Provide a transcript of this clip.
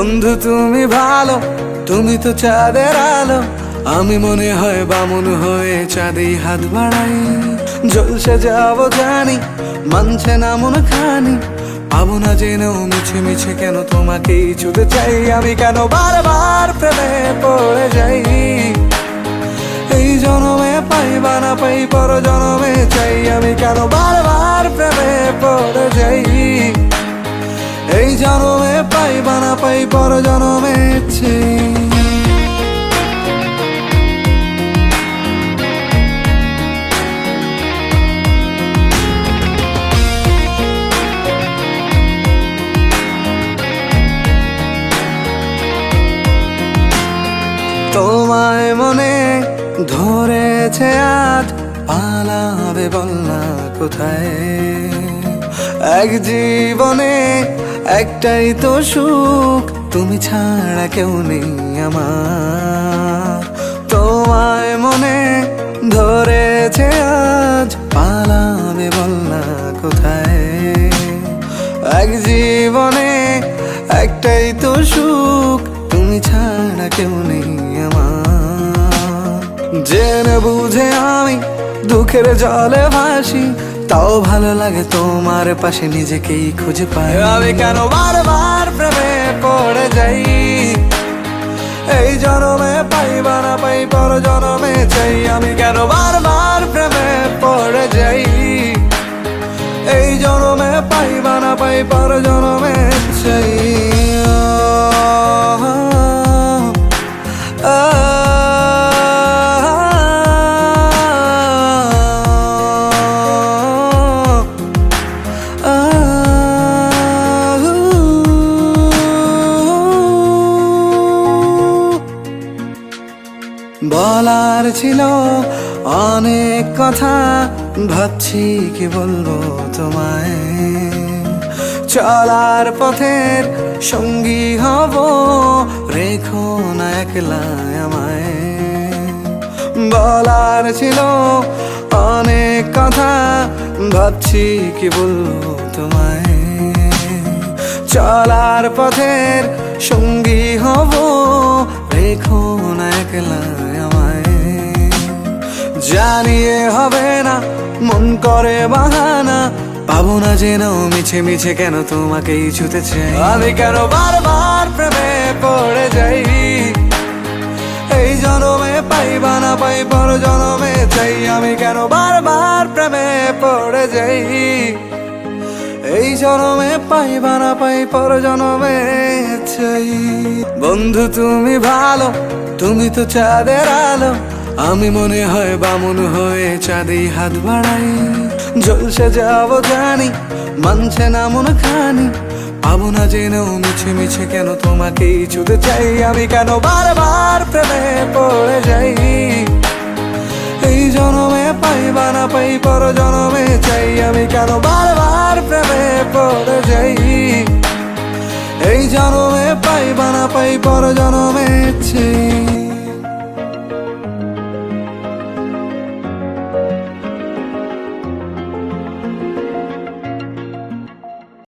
বন্ধু তুমি ভালো, তুমি তো চাঁদের আলো। আমি মনে হয় বামুন হয়ে চাঁদে হাত বাড়াই। জলসে যাবো জানি, মানছে না মন খানি। পাবো না জেনেও মিছে মিছে কেন তোমাকেই ছুতে চাই। আমি কেন বারবার প্রেমে পড়ে যাই। এই জনমে পাই বা না পাই, পর জনমে চাই। আমি কেন বারবার প্রেমে পড়ে যাই। এই জনমে পাই বা না পাই, পর জনমে চাই। তোমায় মনে ধরেছে আজ, পালাবে বল না কোথায়। এক জীবনে একটাই তো সুখ, তুমি ছাড়া কেউ নেই আমার। তোমায় মনে ধরেছে আজ, পালাবে বল না কোথায়। এক জীবনে একটাই তো সুখ, তুমি ছাড়া কেউ নেই আমার। জেনে বুঝে আমি দুঃখের জলে ভাসি, তাও ভালো লাগে তোমার পাশে নিজেকেই খুঁজে পাই। আমি কেন বারবার প্রেমে পড়ে যাই। এই জনমে পাই বা না পাই, পর জনমে চাই। আমি কেন বারবার প্রেমে পড়ে যাই। এই জনমে পাই বা না পাই, পর জনমে চাই। বলার ছিল অনেক কথা, ভাবছি কি বলবো তোমায়। চলার পথের সঙ্গী হব, রেখো না একলা আমায়। বলার ছিল অনেক কথা, ভাবছি কি বলবো তোমায়। চলার পথের সঙ্গী হব, রেখো না একলা আমায়। জানিয়ে হবে না, মন করে বাহানা। পাবো না জেনেও মিছে মিছে কেন তোমাকেই ছুতে চাই। আমি কেন বারবার প্রেমে পড়ে যাই। এই জনমে পাই বা না পাই, পর জনমে চাই। আমি কেন বারবার প্রেমে পড়ে যাই। এই জনমে পাই বা না পাই, পর জনমে চাই। বন্ধু তুমি ভালো, তুমি তো চাঁদের আলো। আমি মনে হয় বামুন হয়ে চাঁদে হাত বাড়াই। জলসে যাবো জানি, মানছে না মন খানি। পাবো না জেনেও মিছে মিছে কেন তোমাকেই ছুতে চাই। আমি কেন বারবার প্রেমে পড়ে যাই। এই জনমে পাই বা না পাই, পর জনমে চাই। আমি কেন বারবার প্রেমে পড়ে যাই। এই জনমে পাই বা না পাই, পর জনমে চাই।